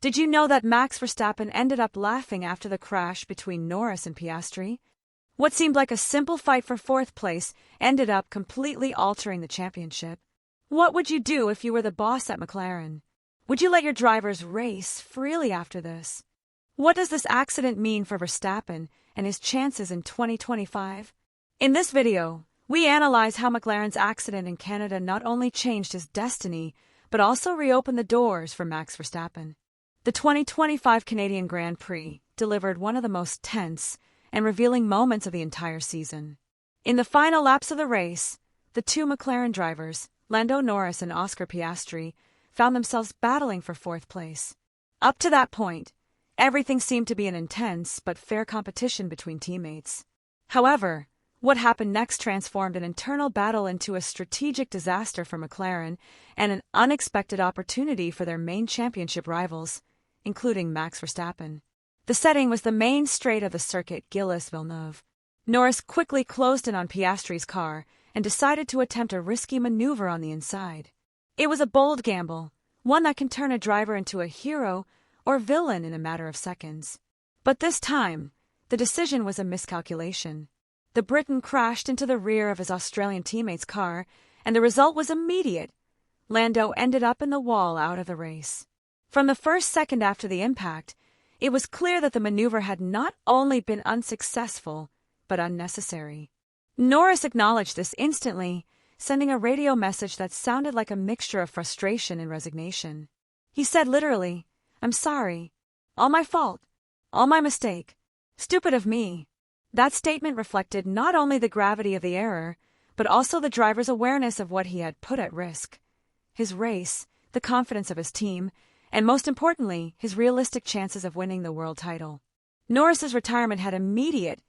Did you know that Max Verstappen ended up laughing after the crash between Norris and Piastri? What seemed like a simple fight for fourth place ended up completely altering the championship. What would you do if you were the boss at McLaren? Would you let your drivers race freely after this? What does this accident mean for Verstappen and his chances in 2025? In this video, we analyze how McLaren's accident in Canada not only changed his destiny, but also reopened the doors for Max Verstappen. The 2025 Canadian Grand Prix delivered one of the most tense and revealing moments of the entire season. In the final laps of the race, the two McLaren drivers, Lando Norris and Oscar Piastri, found themselves battling for fourth place. Up to that point, everything seemed to be an intense but fair competition between teammates. However, what happened next transformed an internal battle into a strategic disaster for McLaren and an unexpected opportunity for their main championship rivals, including Max Verstappen. The setting was the main straight of the circuit, Gilles-Villeneuve. Norris quickly closed in on Piastri's car and decided to attempt a risky maneuver on the inside. It was a bold gamble, one that can turn a driver into a hero or villain in a matter of seconds. But this time, the decision was a miscalculation. The Briton crashed into the rear of his Australian teammate's car, and the result was immediate. Lando ended up in the wall out of the race. From the first second after the impact, it was clear that the maneuver had not only been unsuccessful, but unnecessary. Norris acknowledged this instantly, sending a radio message that sounded like a mixture of frustration and resignation. He said literally, "I'm sorry. All my fault. All my mistake. Stupid of me." That statement reflected not only the gravity of the error, but also the driver's awareness of what he had put at risk. His race, the confidence of his team, and most importantly, his realistic chances of winning the world title. Norris's retirement had immediate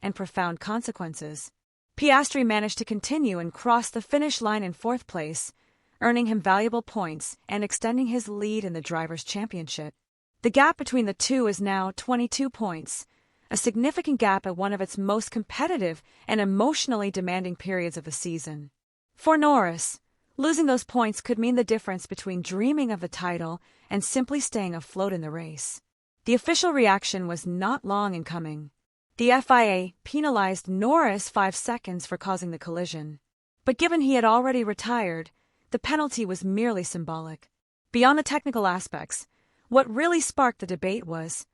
and profound consequences. Piastri managed to continue and cross the finish line in fourth place, earning him valuable points and extending his lead in the Drivers' Championship. The gap between the two is now 22 points, a significant gap at one of its most competitive and emotionally demanding periods of the season. For Norris, losing those points could mean the difference between dreaming of the title and simply staying afloat in the race. The official reaction was not long in coming. The FIA penalized Norris 5 seconds for causing the collision. But given he had already retired, the penalty was merely symbolic. Beyond the technical aspects, what really sparked the debate was,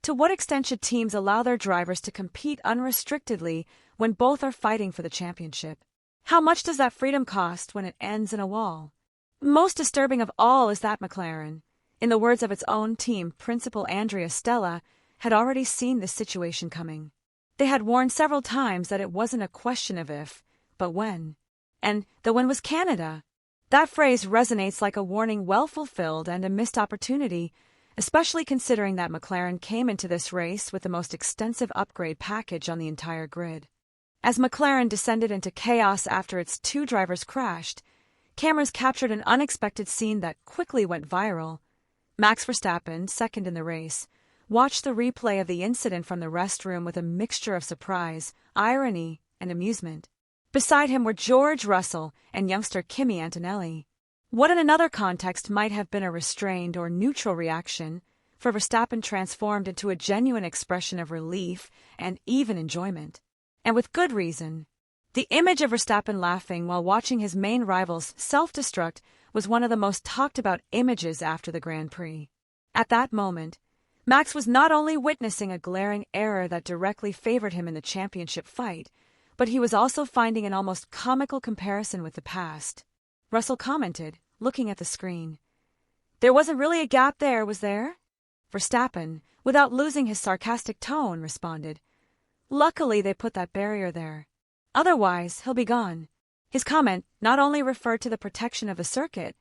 to what extent should teams allow their drivers to compete unrestrictedly when both are fighting for the championship? How much does that freedom cost when it ends in a wall? Most disturbing of all is that McLaren, in the words of its own team principal Andrea Stella, had already seen this situation coming. They had warned several times that it wasn't a question of if, but when. And the when was Canada. That phrase resonates like a warning well fulfilled and a missed opportunity, especially considering that McLaren came into this race with the most extensive upgrade package on the entire grid. As McLaren descended into chaos after its two drivers crashed, cameras captured an unexpected scene that quickly went viral. Max Verstappen, second in the race, watched the replay of the incident from the restroom with a mixture of surprise, irony, and amusement. Beside him were George Russell and youngster Kimi Antonelli. What in another context might have been a restrained or neutral reaction, for Verstappen transformed into a genuine expression of relief and even enjoyment. And with good reason. The image of Verstappen laughing while watching his main rivals self-destruct was one of the most talked-about images after the Grand Prix. At that moment, Max was not only witnessing a glaring error that directly favored him in the championship fight, but he was also finding an almost comical comparison with the past. Russell commented, looking at the screen. "There wasn't really a gap there, was there?" Verstappen, without losing his sarcastic tone, responded, "Luckily they put that barrier there. Otherwise, he'll be gone." His comment not only referred to the protection of the circuit,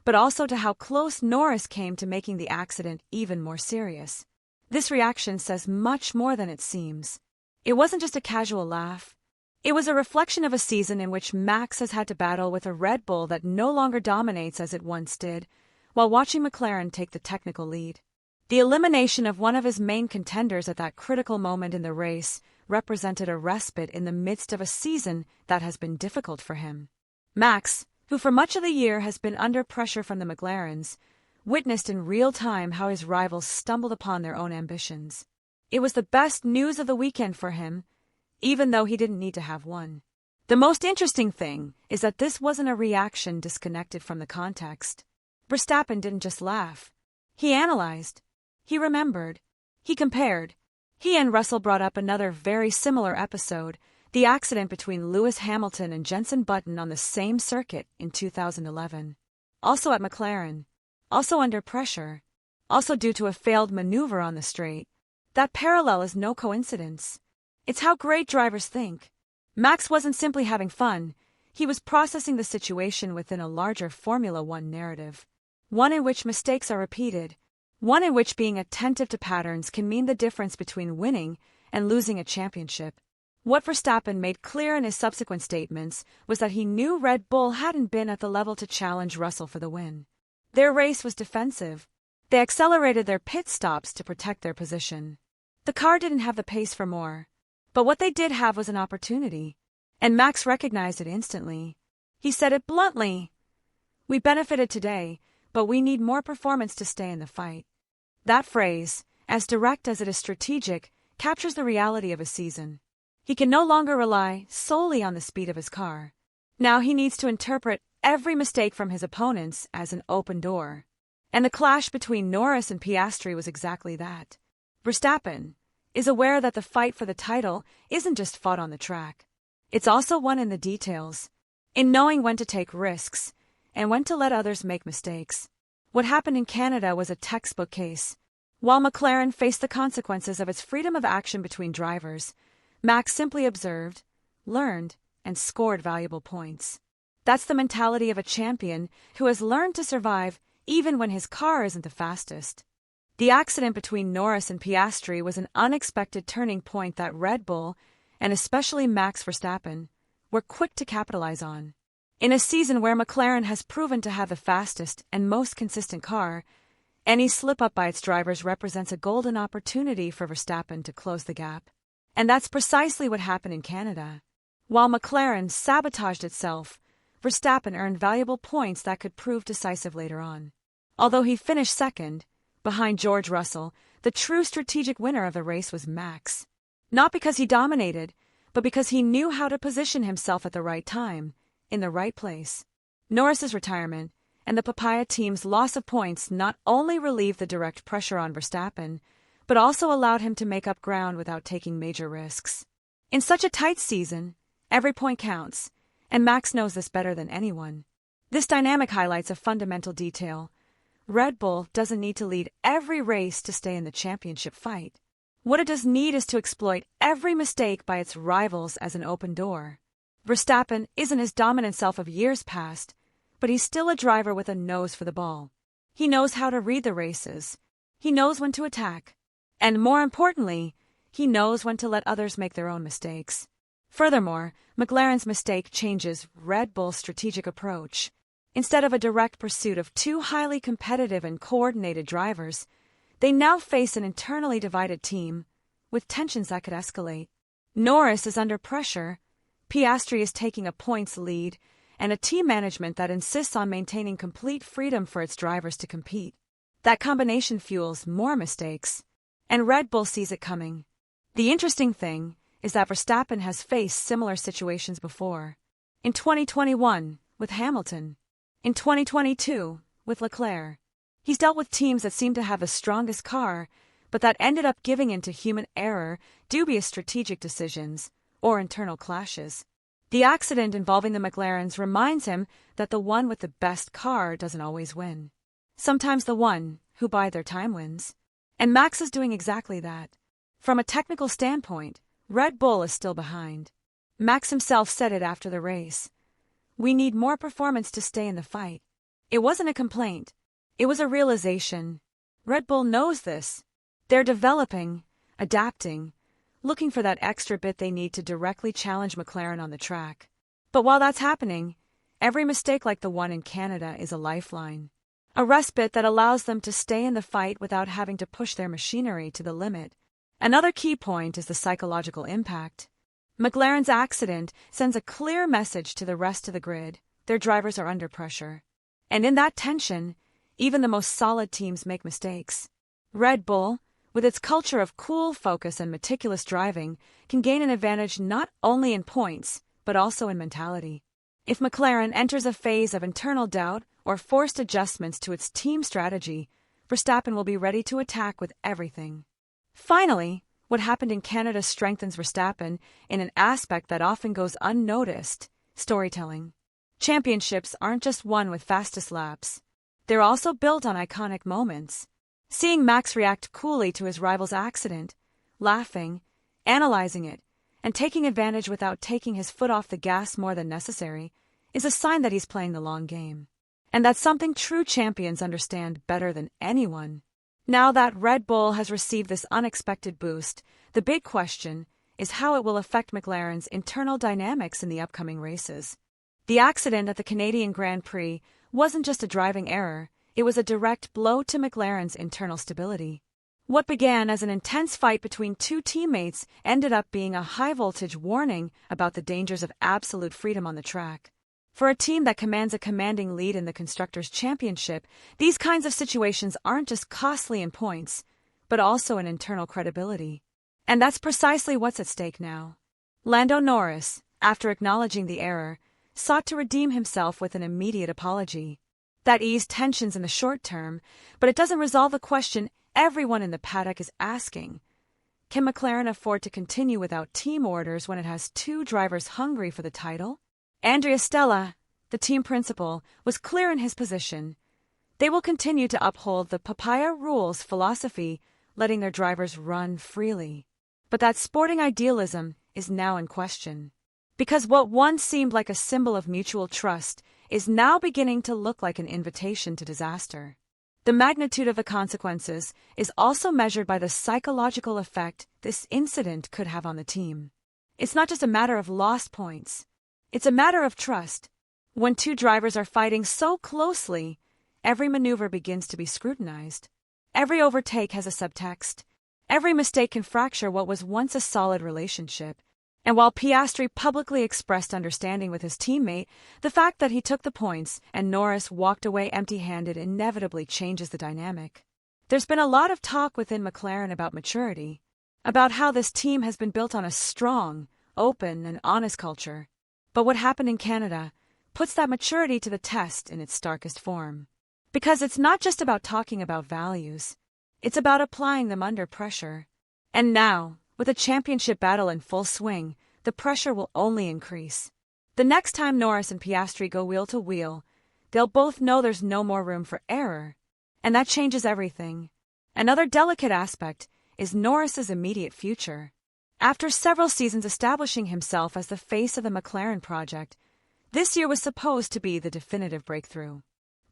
but also to how close Norris came to making the accident even more serious. This reaction says much more than it seems. It wasn't just a casual laugh. It was a reflection of a season in which Max has had to battle with a Red Bull that no longer dominates as it once did, while watching McLaren take the technical lead. The elimination of one of his main contenders at that critical moment in the race represented a respite in the midst of a season that has been difficult for him. Max, who for much of the year has been under pressure from the McLarens, witnessed in real time how his rivals stumbled upon their own ambitions. It was the best news of the weekend for him, even though he didn't need to have one. The most interesting thing is that this wasn't a reaction disconnected from the context. Verstappen didn't just laugh. He analyzed. He remembered. He compared. He and Russell brought up another very similar episode, the accident between Lewis Hamilton and Jenson Button on the same circuit in 2011. Also at McLaren. Also under pressure. Also due to a failed maneuver on the straight. That parallel is no coincidence. It's how great drivers think. Max wasn't simply having fun. He was processing the situation within a larger Formula One narrative. One in which mistakes are repeated. One in which being attentive to patterns can mean the difference between winning and losing a championship. What Verstappen made clear in his subsequent statements was that he knew Red Bull hadn't been at the level to challenge Russell for the win. Their race was defensive. They accelerated their pit stops to protect their position. The car didn't have the pace for more. But what they did have was an opportunity. And Max recognized it instantly. He said it bluntly. "We benefited today, but we need more performance to stay in the fight." That phrase, as direct as it is strategic, captures the reality of his season. He can no longer rely solely on the speed of his car. Now he needs to interpret every mistake from his opponents as an open door. And the clash between Norris and Piastri was exactly that. Verstappen is aware that the fight for the title isn't just fought on the track. It's also won in the details, in knowing when to take risks and when to let others make mistakes. What happened in Canada was a textbook case. While McLaren faced the consequences of its freedom of action between drivers, Max simply observed, learned, and scored valuable points. That's the mentality of a champion who has learned to survive even when his car isn't the fastest. The accident between Norris and Piastri was an unexpected turning point that Red Bull, and especially Max Verstappen, were quick to capitalize on. In a season where McLaren has proven to have the fastest and most consistent car, any slip-up by its drivers represents a golden opportunity for Verstappen to close the gap. And that's precisely what happened in Canada. While McLaren sabotaged itself, Verstappen earned valuable points that could prove decisive later on. Although he finished second, behind George Russell, the true strategic winner of the race was Max. Not because he dominated, but because he knew how to position himself at the right time, in the right place. Norris's retirement and the Papaya team's loss of points not only relieved the direct pressure on Verstappen, but also allowed him to make up ground without taking major risks. In such a tight season, every point counts, and Max knows this better than anyone. This dynamic highlights a fundamental detail. Red Bull doesn't need to lead every race to stay in the championship fight. What it does need is to exploit every mistake by its rivals as an open door. Verstappen isn't his dominant self of years past, but he's still a driver with a nose for the ball. He knows how to read the races. He knows when to attack. And more importantly, he knows when to let others make their own mistakes. Furthermore, McLaren's mistake changes Red Bull's strategic approach. Instead of a direct pursuit of two highly competitive and coordinated drivers, they now face an internally divided team, with tensions that could escalate. Norris is under pressure, Piastri is taking a points lead, and a team management that insists on maintaining complete freedom for its drivers to compete. That combination fuels more mistakes, and Red Bull sees it coming. The interesting thing is that Verstappen has faced similar situations before. In 2021, with Hamilton. In 2022, with Leclerc. He's dealt with teams that seem to have the strongest car, but that ended up giving in to human error, dubious strategic decisions, or internal clashes. The accident involving the McLarens reminds him that the one with the best car doesn't always win. Sometimes the one who bide their time wins. And Max is doing exactly that. From a technical standpoint, Red Bull is still behind. Max himself said it after the race. "We need more performance to stay in the fight." It wasn't a complaint. It was a realization. Red Bull knows this. They're developing, adapting, looking for that extra bit they need to directly challenge McLaren on the track. But while that's happening, every mistake like the one in Canada is a lifeline. A respite that allows them to stay in the fight without having to push their machinery to the limit. Another key point is the psychological impact. McLaren's accident sends a clear message to the rest of the grid. Their drivers are under pressure. And in that tension, Even the most solid teams make mistakes. Red Bull, with its culture of cool focus and meticulous driving, can gain an advantage not only in points, but also in mentality. If McLaren enters a phase of internal doubt or forced adjustments to its team strategy, Verstappen will be ready to attack with everything. Finally, what happened in Canada strengthens Verstappen in an aspect that often goes unnoticed: storytelling. Championships aren't just won with fastest laps. They're also built on iconic moments. Seeing Max react coolly to his rival's accident, laughing, analyzing it, and taking advantage without taking his foot off the gas more than necessary, is a sign that he's playing the long game. And that's something true champions understand better than anyone. Now that Red Bull has received this unexpected boost, the big question is how it will affect McLaren's internal dynamics in the upcoming races. The accident at the Canadian Grand Prix wasn't just a driving error, it was a direct blow to McLaren's internal stability. What began as an intense fight between two teammates ended up being a high-voltage warning about the dangers of absolute freedom on the track. For a team that commands a commanding lead in the Constructors' Championship, these kinds of situations aren't just costly in points, but also in internal credibility. And that's precisely what's at stake now. Lando Norris, after acknowledging the error, sought to redeem himself with an immediate apology. That eased tensions in the short term, but it doesn't resolve the question everyone in the paddock is asking. Can McLaren afford to continue without team orders when it has two drivers hungry for the title? Andrea Stella, the team principal, was clear in his position. They will continue to uphold the papaya rules philosophy, letting their drivers run freely. But that sporting idealism is now in question. Because what once seemed like a symbol of mutual trust is now beginning to look like an invitation to disaster. The magnitude of the consequences is also measured by the psychological effect this incident could have on the team. It's not just a matter of lost points. It's a matter of trust. When two drivers are fighting so closely, every maneuver begins to be scrutinized. Every overtake has a subtext. Every mistake can fracture what was once a solid relationship. And while Piastri publicly expressed understanding with his teammate, the fact that he took the points and Norris walked away empty-handed inevitably changes the dynamic. There's been a lot of talk within McLaren about maturity, about how this team has been built on a strong, open, and honest culture. But what happened in Canada puts that maturity to the test in its starkest form. Because it's not just about talking about values, it's about applying them under pressure. And now, with a championship battle in full swing, the pressure will only increase. The next time Norris and Piastri go wheel to wheel, they'll both know there's no more room for error. And that changes everything. Another delicate aspect is Norris's immediate future. After several seasons establishing himself as the face of the McLaren project, this year was supposed to be the definitive breakthrough.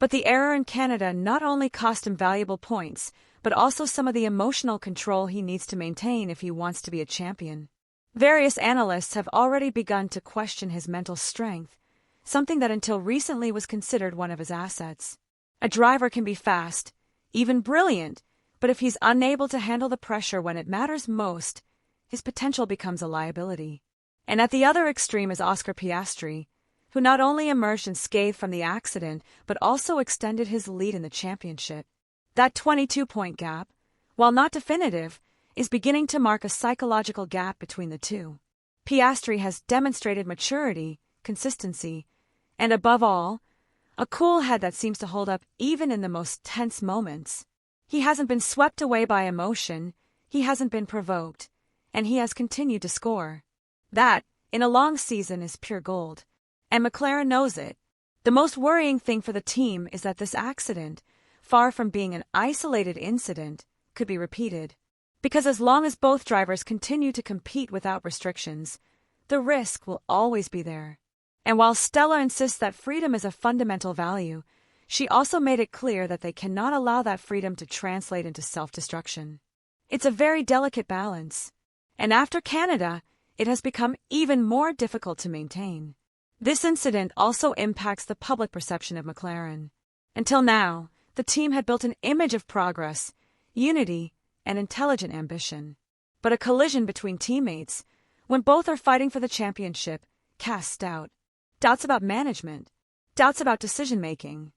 But the error in Canada not only cost him valuable points, but also some of the emotional control he needs to maintain if he wants to be a champion. Various analysts have already begun to question his mental strength, something that until recently was considered one of his assets. A driver can be fast, even brilliant, but if he's unable to handle the pressure when it matters most, his potential becomes a liability. And at the other extreme is Oscar Piastri, who not only emerged unscathed from the accident, but also extended his lead in the championship. That 22-point gap, while not definitive, is beginning to mark a psychological gap between the two. Piastri has demonstrated maturity, consistency, and above all, a cool head that seems to hold up even in the most tense moments. He hasn't been swept away by emotion, he hasn't been provoked, and he has continued to score. That, in a long season, is pure gold. And McLaren knows it. The most worrying thing for the team is that this accident, far from being an isolated incident, could be repeated. Because as long as both drivers continue to compete without restrictions, the risk will always be there. And while Stella insists that freedom is a fundamental value, she also made it clear that they cannot allow that freedom to translate into self-destruction. It's a very delicate balance. And after Canada, it has become even more difficult to maintain. This incident also impacts the public perception of McLaren. Until now, the team had built an image of progress, unity, and intelligent ambition. But a collision between teammates, when both are fighting for the championship, casts doubt. Doubts about management, doubts about decision-making.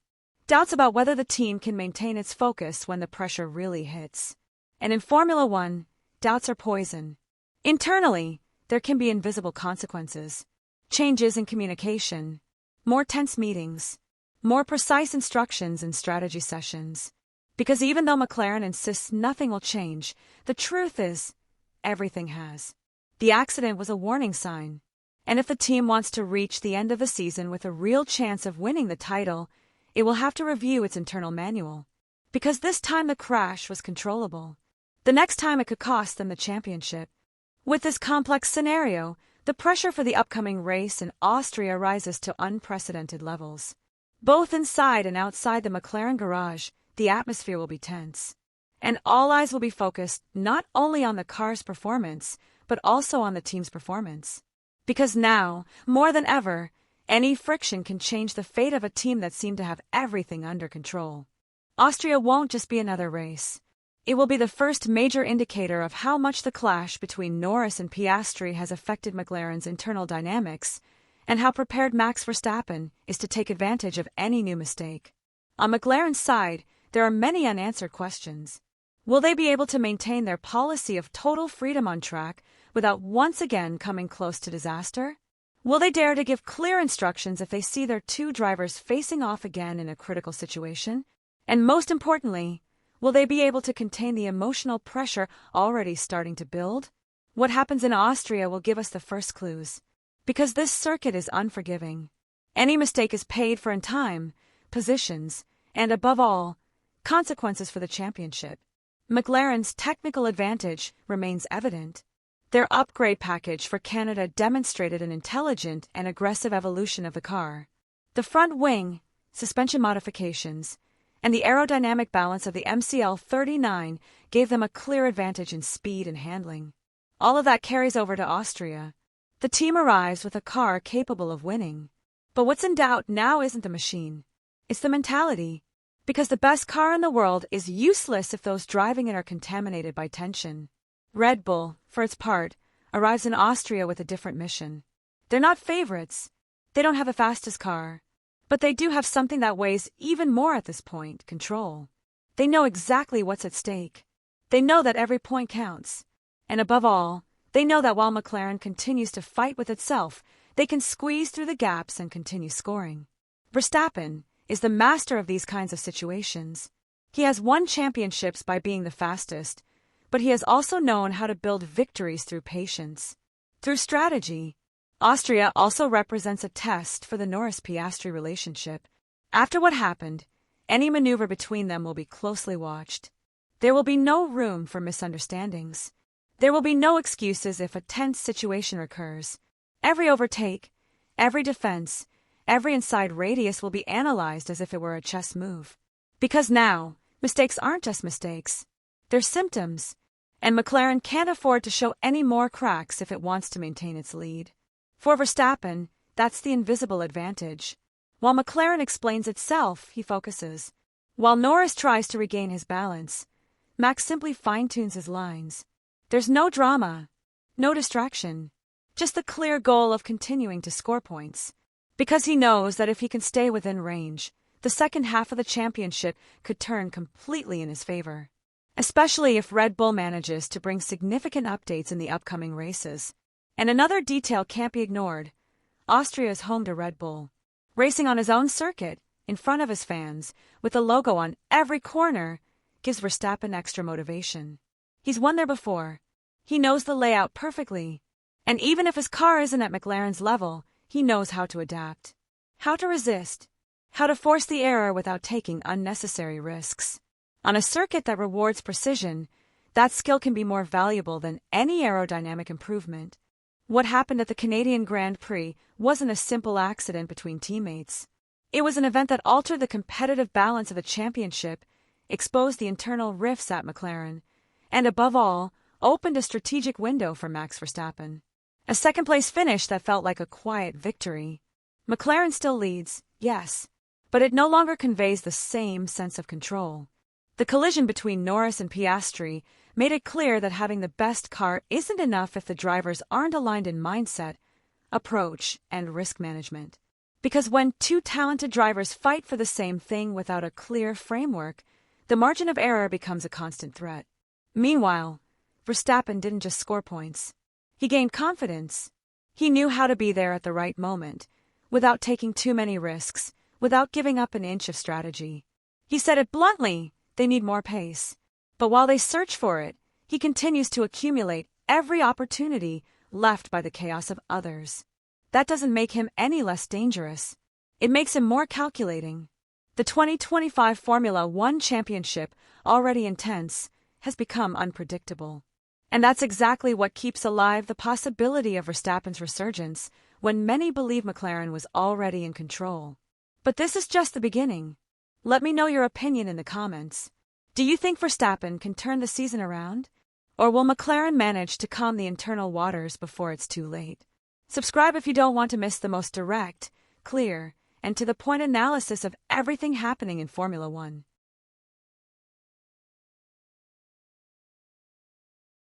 Doubts about whether the team can maintain its focus when the pressure really hits. And in Formula One, doubts are poison. Internally, there can be invisible consequences. Changes in communication, more tense meetings, more precise instructions in strategy sessions. Because even though McLaren insists nothing will change, the truth is, everything has. The accident was a warning sign. And if the team wants to reach the end of the season with a real chance of winning the title, it will have to review its internal manual. Because this time the crash was controllable. The next time it could cost them the championship. With this complex scenario, the pressure for the upcoming race in Austria rises to unprecedented levels. Both inside and outside the McLaren garage, the atmosphere will be tense. And all eyes will be focused not only on the car's performance, but also on the team's performance. Because now, more than ever, any friction can change the fate of a team that seemed to have everything under control. Austria won't just be another race. It will be the first major indicator of how much the clash between Norris and Piastri has affected McLaren's internal dynamics, and how prepared Max Verstappen is to take advantage of any new mistake. On McLaren's side, there are many unanswered questions. Will they be able to maintain their policy of total freedom on track without once again coming close to disaster? Will they dare to give clear instructions if they see their two drivers facing off again in a critical situation? And most importantly, will they be able to contain the emotional pressure already starting to build? What happens in Austria will give us the first clues. Because this circuit is unforgiving. Any mistake is paid for in time, positions, and above all, consequences for the championship. McLaren's technical advantage remains evident. Their upgrade package for Canada demonstrated an intelligent and aggressive evolution of the car. The front wing, suspension modifications, and the aerodynamic balance of the MCL-39 gave them a clear advantage in speed and handling. All of that carries over to Austria. The team arrives with a car capable of winning. But what's in doubt now isn't the machine. It's the mentality. Because the best car in the world is useless if those driving it are contaminated by tension. Red Bull, for its part, arrives in Austria with a different mission. They're not favorites. They don't have the fastest car. But they do have something that weighs even more at this point: control. They know exactly what's at stake. They know that every point counts. And above all, they know that while McLaren continues to fight with itself, they can squeeze through the gaps and continue scoring. Verstappen is the master of these kinds of situations. He has won championships by being the fastest, but he has also known how to build victories through patience, through strategy. Austria also represents a test for the Norris-Piastri relationship. After what happened, any maneuver between them will be closely watched. There will be no room for misunderstandings. There will be no excuses if a tense situation occurs. Every overtake, every defense, every inside radius will be analyzed as if it were a chess move. Because now, mistakes aren't just mistakes. They're symptoms. And McLaren can't afford to show any more cracks if it wants to maintain its lead. For Verstappen, that's the invisible advantage. While McLaren explains itself, he focuses. While Norris tries to regain his balance, Max simply fine-tunes his lines. There's no drama, no distraction, just the clear goal of continuing to score points. Because he knows that if he can stay within range, the second half of the championship could turn completely in his favor. Especially if Red Bull manages to bring significant updates in the upcoming races. And another detail can't be ignored. Austria is home to Red Bull. Racing on his own circuit, in front of his fans, with the logo on every corner, gives Verstappen extra motivation. He's won there before. He knows the layout perfectly. And even if his car isn't at McLaren's level, he knows how to adapt. How to resist. How to force the error without taking unnecessary risks. On a circuit that rewards precision, that skill can be more valuable than any aerodynamic improvement. What happened at the Canadian Grand Prix wasn't a simple accident between teammates. It was an event that altered the competitive balance of the championship, exposed the internal rifts at McLaren, and above all, opened a strategic window for Max Verstappen. A second-place finish that felt like a quiet victory. McLaren still leads, yes, but it no longer conveys the same sense of control. The collision between Norris and Piastri made it clear that having the best car isn't enough if the drivers aren't aligned in mindset, approach, and risk management. Because when two talented drivers fight for the same thing without a clear framework, the margin of error becomes a constant threat. Meanwhile, Verstappen didn't just score points. He gained confidence. He knew how to be there at the right moment, without taking too many risks, without giving up an inch of strategy. He said it bluntly, they need more pace. But while they search for it, he continues to accumulate every opportunity left by the chaos of others. That doesn't make him any less dangerous. It makes him more calculating. The 2025 Formula One championship, already intense, has become unpredictable. And that's exactly what keeps alive the possibility of Verstappen's resurgence when many believe McLaren was already in control. But this is just the beginning. Let me know your opinion in the comments. Do you think Verstappen can turn the season around? Or will McLaren manage to calm the internal waters before it's too late? Subscribe if you don't want to miss the most direct, clear, and to the point analysis of everything happening in Formula One.